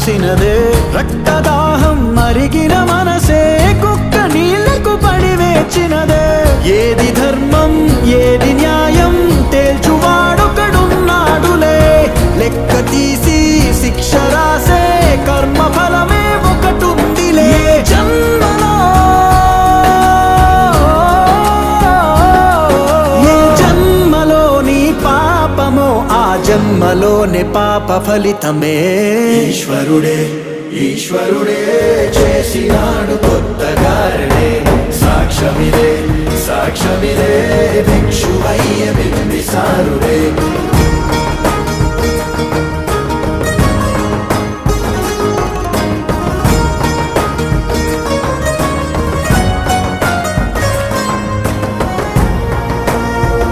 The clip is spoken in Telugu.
చూసినదే. రక్తదాహం మరిగిన మనసే కుక్క నీళ్లకు పడి వేచినదే. ఏది ధర్మం ఏది న్యాయం తేల్చువాడొకడున్నాడులే. లెక్క తీసి శిక్ష రాసే కర్మ ఫలమే ఒకటుందిలే. జన్మలోని పాపమో ఆ జన్మలోని పాప ఫలితమే. ఈశ్వరుడే ఈశ్వరుడే చేసినాడు కొత్తగారనే. సాక్ష్యమిదే సాక్ష్యమిదే భిక్షువై